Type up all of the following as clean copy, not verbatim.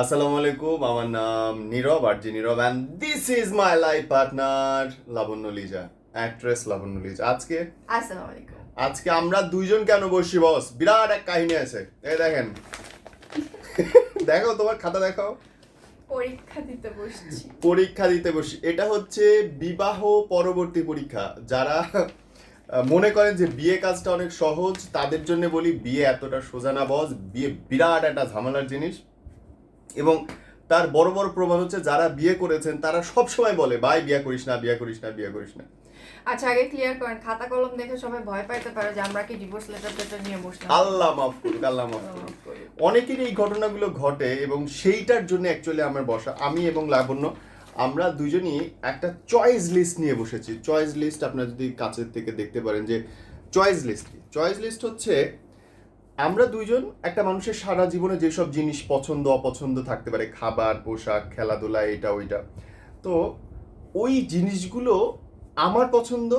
আসসালামু আলাইকুম, আমার নাম Nirob RJ Nirob and this is my life partner Labonno Liza, actress Labonno Liza. আজকে আসসালামু আলাইকুম। আজকে আমরা দুইজন কেন বসি বস, বিরাট এক কাহিনী আছে। এই দেখেন, দেখো তোমার খাতা দেখাও। পরীক্ষা দিতে বসছি। পরীক্ষা দিতে বসি, এটা হচ্ছে বিবাহ পরবর্তী পরীক্ষা। যারা মনে করেন যে বিয়ে কাজটা অনেক সহজ, তাদের জন্য বলি বিয়ে এতটা সোজা না বস। বিয়ে বিরাট একটা ঝামেলার জিনিস, এবং তার বড় বড় প্রমাণ হচ্ছে যারা বিয়ে করেছেন তারা সব সময় বলে ভাই বিয়ে করিস না, বিয়ে করিস না, বিয়ে করিস না। আচ্ছা, আগে ক্লিয়ার করেন, খাতা কলম দেখে সবাই ভয় পাইতে পারে যে আমরা কি ডিভোর্স লেটার নিয়ে বসলাম। আল্লাহ মাফ করুক, আল্লাহ মাফ করুক। অনেকেরই এই ঘটনাগুলো ঘটে এবং সেইটার জন্য অ্যাকচুয়ালি আমার বসা। আমি এবং লাবণ্য আমরা দুজনই একটা চয়েস লিস্ট নিয়ে বসেছি। চয়েস লিস্ট আপনারা যদি কাছের থেকে দেখতে পারেন যে চয়েস লিস্ট কি। চয়েস লিস্ট হচ্ছে আমরা দুইজন একটা মানুষের সারা জীবনে যেসব জিনিস পছন্দ অপছন্দ থাকতে পারে, খাবার, পোশাক, খেলাধুলা, এটা ওইটা, তো ওই জিনিসগুলো আমার পছন্দ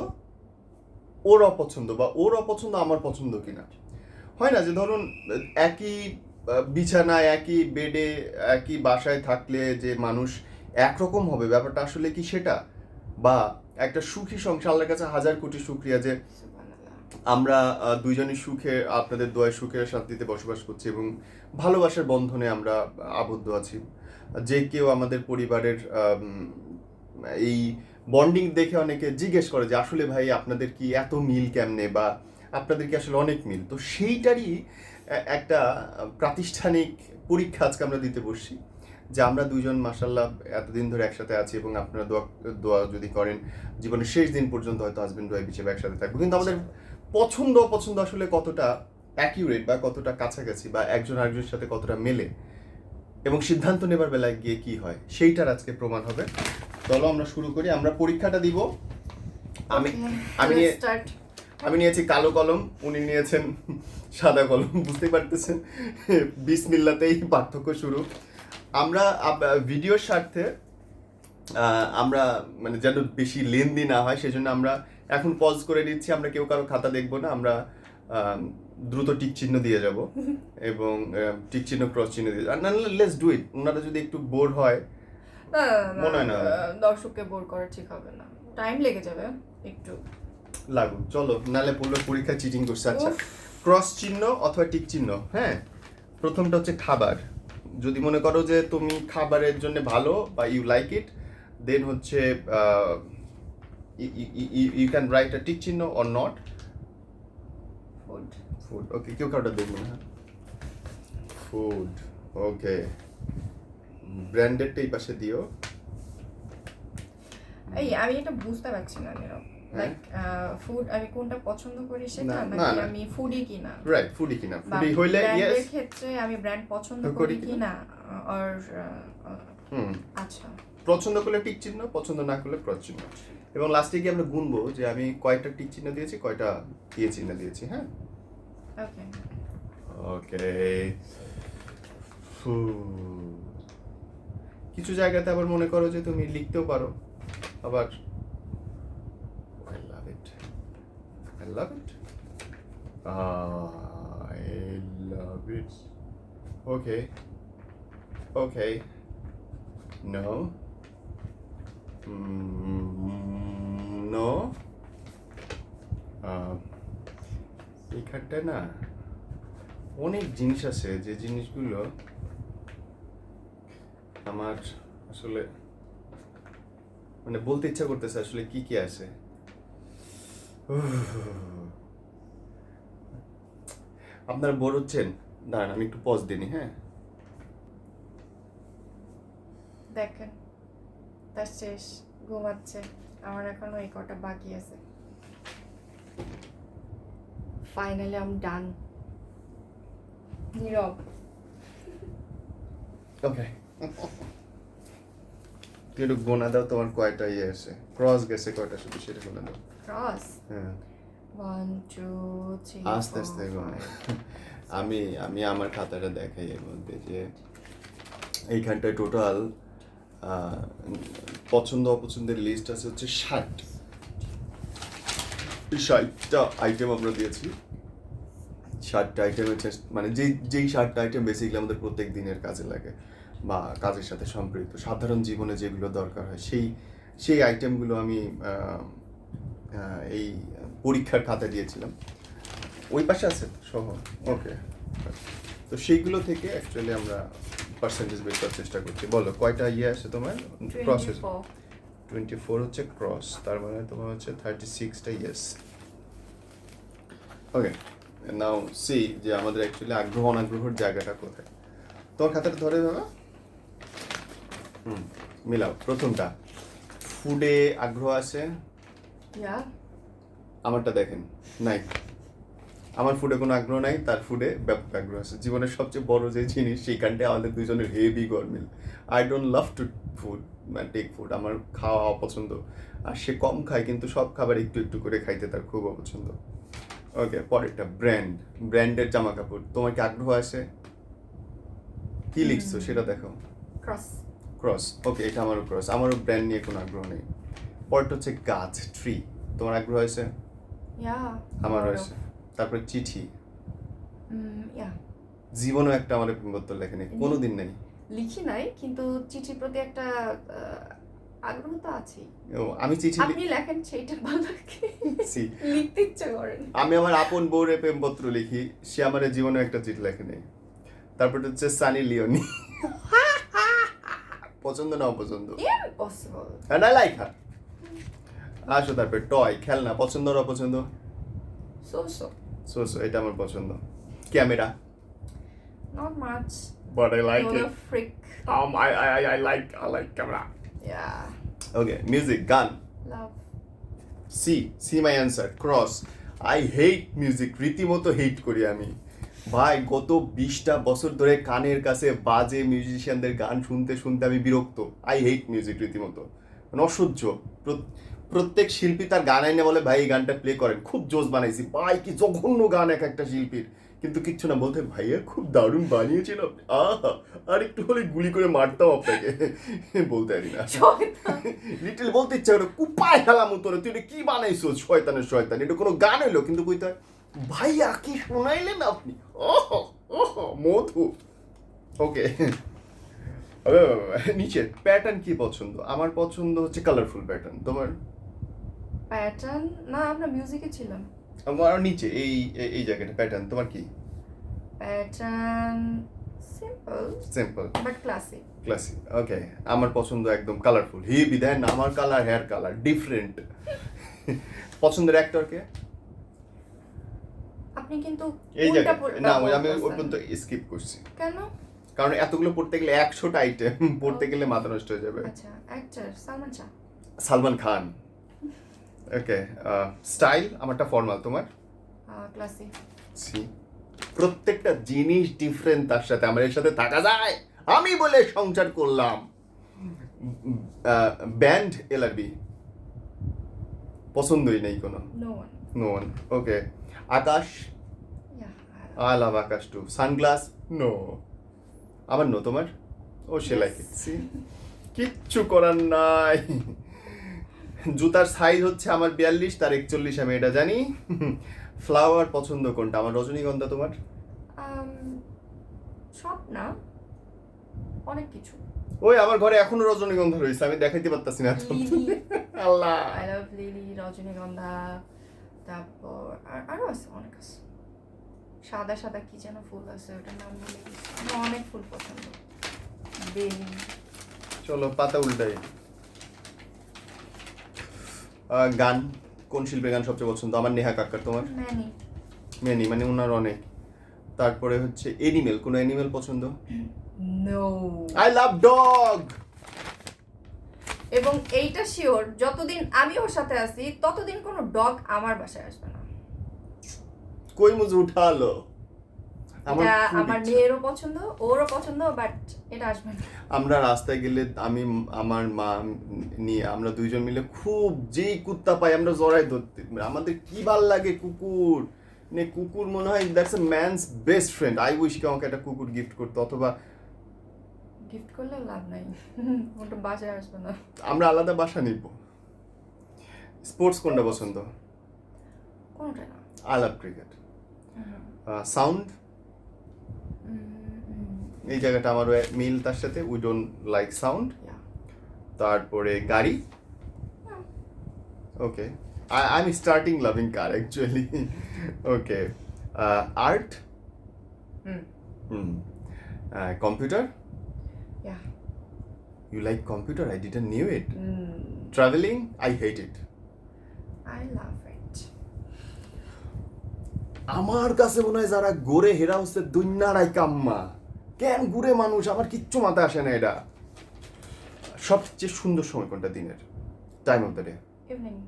ওর অপছন্দ, বা ওর অপছন্দ আমার পছন্দ কিনা। হয় না যে ধরুন একই বিছানায়, একই বেডে, একই বাসায় থাকলে যে মানুষ একরকম হবে, ব্যাপারটা আসলে কি সেটা? বা একটা সুখী সংসার, আল্লাহর কাছে হাজার কোটি শুকরিয়া যে আমরা দুইজনই সুখে, আপনাদের দোয়ায় সুখে শান্তিতে বসবাস করছি এবং ভালোবাসার বন্ধনে আমরা আবদ্ধ আছি। যে কেউ আমাদের পরিবারের এই বন্ডিং দেখে অনেকে জিজ্ঞেস করে যে আসলে ভাই আপনাদের কি এত মিল কেমনে, বা আপনাদের কি আসলে অনেক মিল। তো সেইটারই একটা প্রাতিষ্ঠানিক পরীক্ষা আজকে আমরা দিতে বসছি, যে আমরা দুইজন মাশাল্লাহ এতদিন ধরে একসাথে আছি এবং আপনারা দোয়া দোয়া যদি করেন জীবনের শেষ দিন পর্যন্ত হয়তো হাজবেন্ড ওয়াইফ হিসেবে একসাথে থাকবো। কিন্তু আমাদের পছন্দ অপছন্দ আসলে কতটা অ্যাকিউরেট বা কতটা কাছাকাছি, বা একজন আরেকজনের সাথে কতটা মেলে, এবং সিদ্ধান্ত নেবার বেলায় গিয়ে কি হয়, সেইটার আজকে প্রমাণ হবে। চলো আমরা শুরু করি। আমরা পরীক্ষাটা দিব। আমি আমি নিয়ে আমি নিয়েছি কালো কলম, উনি নিয়েছেন সাদা কলম। বুঝতেই পারতেছেন বিসমিল্লাতেই পার্থক্য শুরু। আমরা ভিডিওর স্বার্থে আমরা মানে যেন বেশি লেন্দি না হয় সেজন্য আমরা এখন পজ করে নিচ্ছি। আমরা কেউ কারো খাতা দেখবো না, আমরা দ্রুত টিক চিহ্ন দিয়ে যাব এবং টিক চিহ্ন ক্রস চিহ্ন দিয়ে না, লেটস ডু ইট। ওনারা যদি একটু বোর হয়, মনে হয় না দর্শককে বোর করা ঠিক হবে না, টাইম লেগে যাবে একটু। লাগুক, চলো, নালে বললো পরীক্ষা চিটিং করছে। আচ্ছা, ক্রস চিহ্ন অথবা টিক চিহ্ন। হ্যাঁ, প্রথমটা হচ্ছে খাবার। যদি মনে করো যে তুমি খাবারের জন্য ভালো বা ইউ লাইক ইট, দেন হচ্ছে you can write a tick চিহ্ন or not. Food. Food, okay, কেউ কাউটা দেখবো না। ফুড, ওকে, ব্র্যান্ডেডটা এই পাশে দিও। এই আমি এটা বুঝতে পারছি না নীরব, লাইক ফুড আমি কোনটা পছন্দ করি সেটা, না, নাকি না। আমি ফুডি কিনা। রাইট, ফুডি কিনা। বা ফুডি হইলে ব্র্যান্ডের ইয়েস। ক্ষেত্রে আমি ব্র্যান্ড পছন্দ করি করি কিনা? কিনা, আর আচ্ছা, পছন্দ করলে টিক চিহ্ন, পছন্দ না করলে ক্রস চিহ্ন। এবং লাস্টে গিয়ে আমরা গুনবো যে আমি কয়টা টিক চিহ্ন দিয়েছি, কয়টা দিয়ে চিহ্ন দিয়েছি। হ্যাঁ, ওকে। ওকে। কিছু জায়গাতে আবার মনে করো যে তুমি লিখতেও পারো, আবার I love it, I love it, I love it. Okay, okay, no, no. এইখানটায় না অনেক জিনিস আছে, যে জিনিসগুলো আমার আসলে মানে বলতে ইচ্ছা করতেছে আসলে কি কি আছে। আপনারা বোর হচ্ছেন? দাঁড়ান আমি একটু পজ দিই। হ্যাঁ, দেখেন তার শেষ, ঘুমাচ্ছে, আমার এখনো এই কটা বাকি আছে। ফাইনালি আম ডান। নীরব, ওকে। তুই একটু গোনা দাও, তোমার কয়টা ইয়ে আছে, ক্রস গেছে কয়টা, শুধু সেটা গোনা দাও। ক্রস হ্যাঁ, 1 2 3 আস্তে আস্তে গোনা। আমি আমি আমার খাতাটা দেখাই এর মধ্যে, যে এইখানটায় টোটাল পছন্দ অপছন্দের লিস্ট আছে হচ্ছে 60টা আইটেম আমরা দিয়েছি। সাতটা আইটেম হচ্ছে মানে যেই সাতটা আইটেম বেসিক্যালি আমাদের প্রত্যেক দিনের কাজে লাগে বা কাজের সাথে সম্পৃক্ত সাধারণ জীবনে যেগুলো দরকার হয় সেই আইটেমগুলো আমি এই পরীক্ষার খাতা দিয়েছিলাম। ওই পাশে আছে সহ, ওকে। তো সেইগুলো থেকে অ্যাকচুয়ালি আমরা পার্সেন্টেজ বের করার চেষ্টা করছি। বলো কয়টা ইয়ে আছে তোমার প্রসেস? 24 হচ্ছে ক্রস, তার মানে তোমার হচ্ছে 36টা ইয়েস। ওকে, নাও সি যে আমাদের অ্যাকচুয়ালি আগ্রহ অনাগ্রহের জায়গাটা কোথায়। তোমার খাতাটা ধরে দাও। মিলাও। প্রথমটা ফুডে আগ্রহ আছে, ইয়া আমারটা দেখেন নাই। আমার ফুডে কোনো আগ্রহ নাই, তার ফুডে ব্যাপক আগ্রহ আছে। জীবনের সবচেয়ে বড় যে জিনিস সেইখানটা আমাদের দুজনের হেভি গরমিল। I don't love to food মানে টেক ফুড, আমার খাওয়া অপছন্দ। আর সে কম খায় কিন্তু সব খাবার একটু একটু করে খাইতে তার খুব অপছন্দ। ওকে, পরেরটা ব্র্যান্ডের জামা কাপড়। তোমার কি আগ্রহ আছে? কি লিখছো সেটা দেখো। ক্রস, ওকে, এটা আমারও ক্রস। আমারও ব্র্যান্ড নিয়ে কোনো আগ্রহ নেই। পরেরটা হচ্ছে গাছ, ট্রি। তোমার আগ্রহ আছে? ইয়া আমারও আছে। তারপরে চিঠি। ইয়া জীবনও একটা আমার প্রেমপত্র লেখে নেই, কোনোদিন নেই। লিখি নাই, কিন্তু চিঠির প্রতি একটা আগ্রহ তো আছেই। আমি চিঠি আপনি লেখেন সেইটা ভালো লাগে, লিখতে ইচ্ছা করেন। আমি আমার আপন বউরে প্রেমপত্র লিখি, সে আমার জীবনে একটা চিঠি লেখে নেই। তারপর হচ্ছে সানি লিওনি। পছন্দ না অপছন্দ? Impossible. And I like her. আসো তারপর টয়, খেলনা। পছন্দ আর অপছন্দ? সো সো এটা আমার পছন্দ। Camera, not much, but I like you're it. a freak. I like camera. Yeah, Okay, music, গান। love. See my answer. Cross. I hate music. রীতিমতো হেট করি আমি। ভাই গত 20টা বছর ধরে কানের কাছে বাজে মিউজিশিয়ানদের গান শুনতে শুনতে আমি বিরক্ত। আই হেট মিউজিক রীতিমতো, মানে অসহ্য। প্রত্যেক শিল্পী তার গান আইনে বলে ভাই এই গানটা প্লে করেন, খুব জোস বানাইছি। ভাই কি জঘন্য গান এক একটা শিল্পীর, কিন্তু কিচ্ছু না, বলতে ভাইয়া খুব দারুণ বানিয়েছিল, আহা আর একটু হলে গুলি করে মারতাম আপনাকে। বলতে পারি না, লিটল বলতে ইচ্ছা করে কুপায় খেলাম উত্তরে, তুই এটা কি বানাইছো শয়তানের শয়তান, এটা কোনো গান হইলো? কিন্তু কইতে হয় ভাইয়া কি শোনাইলেন আপনি, মধু। ওকে, নিচে প্যাটার্ন কি পছন্দ? আমার পছন্দ হচ্ছে কালারফুল প্যাটার্ন। তোমার? প্যাটার্ন না, আমরা মিউজিকে ছিলাম। আমার নিচে এই এই জায়গাটা প্যাটার্ন। তোমার কি? Pattern simple but classic. Okay, আমার পছন্দ একদম কালারফুল, হেভি। দেন আমার কালার, হেয়ার কালার ডিফারেন্ট। পছন্দের অ্যাক্টরকে? আপনি কিন্তু এই জায়গা না, আমি ওই পর্যন্ত স্কিপ করছি। কেন? কারণ এতগুলো পড়তে গেলে 100টা আইটেম পড়তে গেলে মাথা নষ্ট হয়ে যাবে। আচ্ছা, অ্যাক্টর সালমান খান। ওকে, স্টাইল আমারটা ফর্মাল, তোমার? ক্লাসিক। প্রত্যেকটা জিনিস ডিফারেন্ট, তার সাথে আমার এর সাথে থাকা যায় আমি বলে সংসার করলাম। ব্যান্ড এলআরবি পছন্দই নেই কোনো? No one. Okay, Akash? I love Akash too. Sunglass? No. আমার নো, তোমার? ও সেলাই কিচ্ছি, কিচ্ছু করার নাই। জুতার সাইজ হচ্ছে আমার 42, তার 41, আমি এটা জানি। ফ্লাওয়ার পছন্দ কোনটা? আমার রজনীগন্ধা। তোমার? সব না, অনেক কিছু। ওই আমার ঘরে এখনো রজনীগন্ধা রয়েছে, আমি দেখাইতে পারতাছি না। আল্লাহ, আই লাভ লিলি, রজনীগন্ধা। তারপর আরো আছে, অনেক আছে। সাদা সাদা কি যেন ফুল আছে, ওটার নাম ভুলে গেছি। আমার অনেক ফুল পছন্দ। বেলি। চলো পাতা উল্টাই। গান, কোন শিল্পীর গান সবচেয়ে পছন্দ? আমার নেহা কাক্কার। তোমার? ম্যানি, মানে ওনার অনেক। তারপরে হচ্ছে এনিমেল, কোন এনিমেল পছন্দ? নো। I love dog. এবং এইটা শিওর, যতদিন আমি ওর সাথে আছি ততদিন কোনো ডগ আমার বাসায় আসবে না। কই মুজে উঠালো। আমার মেয়েরও পছন্দ, ওরও পছন্দ, বাট এটা আসবে না। আমরা রাস্তায় গেলে আমি আমার মা নিয়ে আমরা দুইজন মিলে খুব যেই কুত্তা পাই আমরা জড়াই ধরতে, আমাদের কি ভাল লাগে কুকুর। মানে কুকুর মনে হয় that's a man's best friend. I wish কি আমাকে একটা কুকুর গিফট করতে, অথবা গিফট করলে লাভ নাই, ওটা বাসায় আসবে না। আমরা আলাদা বাসা নিব। স্পোর্টস কোনটা পছন্দ? কোনটা না। I love cricket. সাউন্ড, এই জায়গাটা আমার মিল তার সাথে, we don't like sound. Yeah. তারপরে গাড়ি, okay, I am starting loving car actually. Okay, art, computer, Yeah. You like computer, I didn't knew it. Mm. Travelling, I hate it. I love it. আমার কাছে মনে হয় যারা গোরে হেরা হচ্ছে দুনিয়ারাই কাম্মা, কেন ঘুরে মানুষ, আমার কিচ্ছু মাথায় আসে না এটা। সবচেয়ে সুন্দর সময় কোনটা দিনের, time of the day? Evening.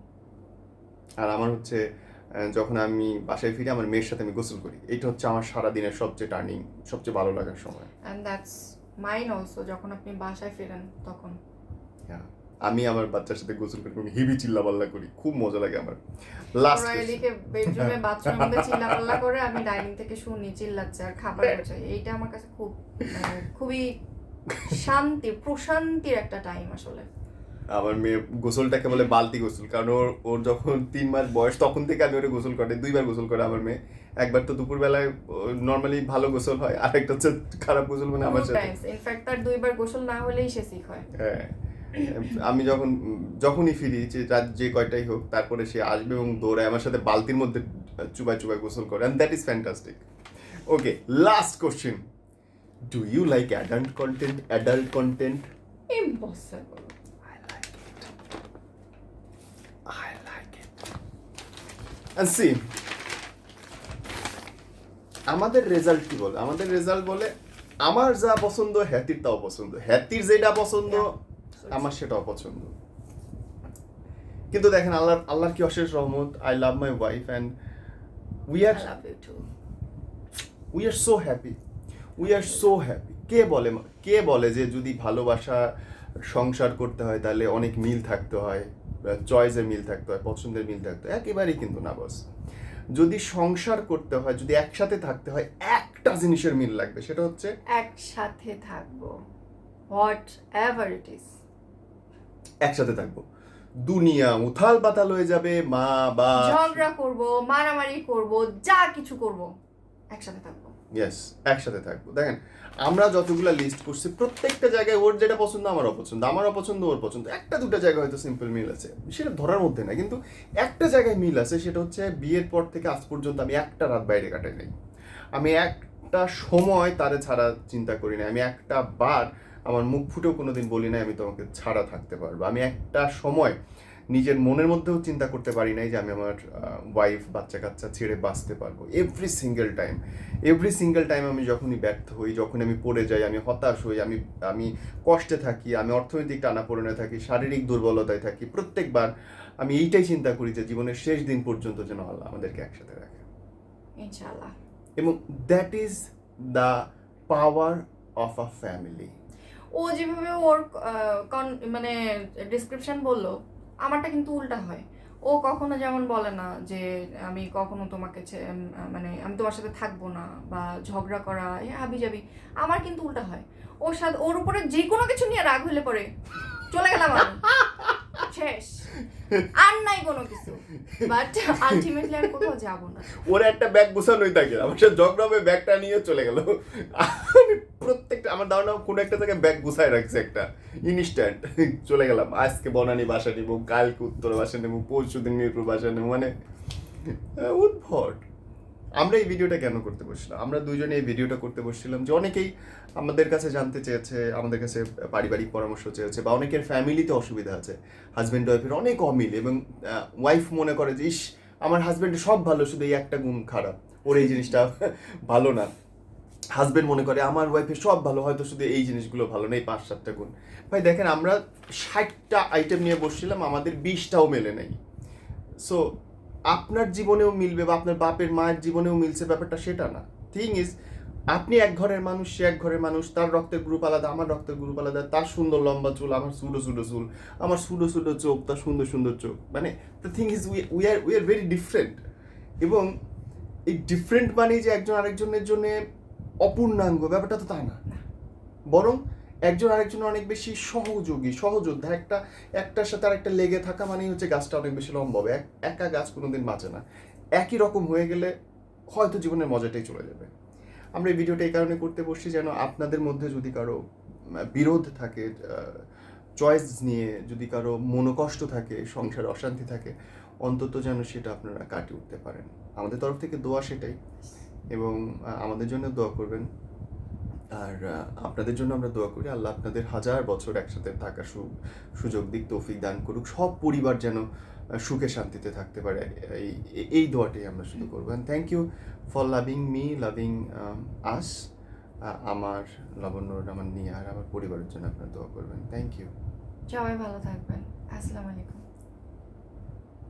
আর আমার হচ্ছে যখন আমি বাসায় ফিরে আমার মেয়ের সাথে আমি গোসল করি, এটা হচ্ছে আমার সারা দিনের সবচেয়ে টার্নিং, সবচেয়ে ভালো লাগার সময়। And that's mine also. যখন আপনি বাসায় ফেরেন তখন। Yeah. আমি আমার বাচ্চার সাথে গোসল করি, আমি হেভি চিল্লাপাল্লা করি, খুব মজা লাগে আমার। লাস্ট ওরা এদিকে বেডরুমে বাথরুমের মধ্যে চিল্লাপাল্লা করে, আমি ডাইনিং থেকে শুনি চিল্লাচ্ছে আর খাবার গোছাই। এইটা আমার কাছে খুব খুবই প্রশান্তির একটা টাইম আসলে। আমার মেয়ে গোসলটাকে বলে বালতি গোসল, কারণ ওর যখন 3 মাস বয়স তখন থেকে আমি ওরে গোসল করে 2 বার গোসল করে আমার মেয়ে। একবার তো দুপুরবেলায় নর্মালি ভালো গোসল হয়, আর একটা হচ্ছে খারাপ গোসল, মানে আমার সাথে। ইনফ্যাক্ট তার 2 বার গোসল না হলেই সে সিক হয়। হ্যাঁ, আমি যখনই ফিরি, যে রাত যে কয়টাই হোক, তারপরে সে আসবে এবং দৌড়ায় আমার সাথে বালতির মধ্যে চুবাই চুবাই গোসল করে, and that is fantastic. Okay, last question, do you like adult content? Impossible. I like it. And see, আমাদের রেজাল্ট কি বলে? আমাদের রেজাল্ট বলে আমার যা পছন্দ হ্যাতির তাও পছন্দ, হ্যাতির যেটা পছন্দ আমার সেটাও পছন্দ। কিন্তু দেখেন আল্লাহর কি অশেষ রহমত, I love my wife and we are so happy, কে বলে যে যদি ভালোবাসা সংসার করতে হয় তাহলে অনেক মিল থাকতে হয়, চয়েসের মিল থাকতে হয়, পছন্দের মিল থাকতে হয়? একেবারেই কিন্তু না বস। যদি সংসার করতে হয়, যদি একসাথে থাকতে হয়, একটা জিনিসের মিল লাগবে, সেটা হচ্ছে একসাথে থাকবো, হোয়াট এভার ইট ইজ, একসাথে থাকবো। দুনিয়া উথাল পাতাল হয়ে যাবে, মা বা ঝগড়া করব, মারামারি করব, যা কিছু করব, একসাথে থাকবো। ইয়েস, একসাথে থাকবো। দেখেন আমরা যতগুলা লিস্ট করছি, প্রত্যেকটা জায়গায় ওর যেটা পছন্দ আমার অপছন্দ, আমার অপছন্দ ওর পছন্দ। একটা দুটো জায়গায় হয়তো সিম্পল মিল আছে, সেটা ধরার মধ্যে না, কিন্তু একটা জায়গায় মিল আছে, সেটা হচ্ছে বিয়ের পর থেকে আজ পর্যন্ত আমি একটা রাত বাইরে কাটাই নাই, আমি একটা সময় তারে ছাড়া চিন্তা করি না, আমি একটা বার আমার মুখ ফুটেও কোনোদিন বলি নাই আমি তোমাকে ছাড়া থাকতে পারবো, আমি একটা সময় নিজের মনের মধ্যেও চিন্তা করতে পারি নাই যে আমি আমার ওয়াইফ বাচ্চা কাচ্চা ছেড়ে বাঁচতে পারবো। এভরি সিঙ্গেল টাইম আমি যখনই ব্যর্থ হই, যখন আমি পড়ে যাই, আমি হতাশ হই, আমি কষ্টে থাকি, আমি অর্থনৈতিক টানাপোড়েনে থাকি, শারীরিক দুর্বলতায় থাকি, প্রত্যেকবার আমি এইটাই চিন্তা করি যে জীবনের শেষ দিন পর্যন্ত যেন আল্লাহ আমাদেরকে একসাথে রাখে, ইনশাআল্লাহ। এবং that is the power of a family. ও যেভাবে ওর মানে ডিসক্রিপশন বললো, আমারটা কিন্তু উল্টা হয়। ও কখনো যেমন বলে না যে আমি কখনো তোমাকে মানে আমি তোমার সাথে থাকবো না, বা ঝগড়া করা হাবি যাবি। আমার কিন্তু উল্টা হয়, ওর উপরে যে কোনো কিছু নিয়ে রাগ হলে পরে চলে গেলাম আমি, শেষ, আর নাই কোনো কিছু, বাট আলটিমেটলি আমি কোথাও যাবো না। ওর একটা ব্যাগ গোছানোই থাকে, আমার সাথে ঝগড়া হবে, ব্যাগটা নিয়ে চলে গেল। প্রত্যেকটা আমার ধারণা কোনো একটা জায়গায় ব্যাগ গুছায় রাখছে একটা, ইনস্ট্যান্ট চলে গেলাম, আজকে বনানী বাসা নিবো, কালকে উত্তর বাসা নেবো, পরশু দিন মিরপুর বাসা নেবো, মানে উদ্ভট। আমরা এই ভিডিওটা কেন করতে বসছিলাম? আমরা দুইজনে এই ভিডিওটা করতে বসছিলাম যে অনেকেই আমাদের কাছে জানতে চেয়েছে, আমাদের কাছে পারিবারিক পরামর্শ চেয়েছে, বা অনেকের ফ্যামিলিতে অসুবিধা আছে, হাজব্যান্ড ওয়াইফের অনেক অমিল, এবং ওয়াইফ মনে করে যে ইস আমার হাজব্যান্ডের সব ভালো, শুধু এই একটা গুণ খারাপ, ওর এই জিনিসটা ভালো না। হাজব্যান্ড মনে করে আমার ওয়াইফের সব ভালো, হয়তো শুধু এই জিনিসগুলো ভালো না, এই 5-7টা গুণ। ভাই দেখেন, আমরা 60টা আইটেম নিয়ে বসছিলাম, আমাদের 20টাও মেলে নাই। সো আপনার জীবনেও মিলবে, বা আপনার বাপের মায়ের জীবনেও মিলছে, ব্যাপারটা সেটা না। থিং ইজ, আপনি এক ঘরের মানুষ, সে এক ঘরের মানুষ, তার রক্তের গ্রুপ আলাদা, আমার রক্তের গ্রুপ আলাদা, তার সুন্দর লম্বা চুল, আমার সুডো চুল, আমার সুডো চোখ, তার সুন্দর চোখ, মানে the thing is we are very different. এবং এই ডিফারেন্ট মানেই যে একজন আরেকজনের জন্য অপূর্ণাঙ্গ, ব্যাপারটা তো তা না, বরং একজন আরেকজনের অনেক বেশি সহযোদ্ধা। একটার সাথে আরেকটা লেগে থাকা মানেই হচ্ছে গাছটা অনেক বেশি লম্বা হবে। একা গাছ কোনোদিন বাঁচে না। একই রকম হয়ে গেলে হয়তো জীবনের মজাটাই চলে যাবে। আমরা এই ভিডিওটা এই কারণে করতে বসছি যেন আপনাদের মধ্যে যদি কারো বিরোধ থাকে, চয়েস নিয়ে যদি কারো মনোকষ্ট থাকে, সংসারে অশান্তি থাকে, অন্তত যেন সেটা আপনারা কাটিয়ে উঠতে পারেন। আমাদের তরফ থেকে দোয়া সেটাই, এবং আমাদের জন্য দোয়া করবেন। আর আপনাদের জন্য আমরা দোয়া করি আল্লাহ আপনাদের 1000 বছর একসাথে থাকার সুযোগ দিক, তৌফিক দান করুক। সব পরিবার যেন সুখে শান্তিতে থাকতে পারে, এই দোয়াটাই আমরা শুধু করবো। And thank you for loving me, loving us. আমার লাবণ্যর, আমার নিয়ার, আমার পরিবারের জন্য আপনারা দোয়া করবেন। Thank you. সবাই ভালো থাকবেন। আসসালামু আলাইকুম।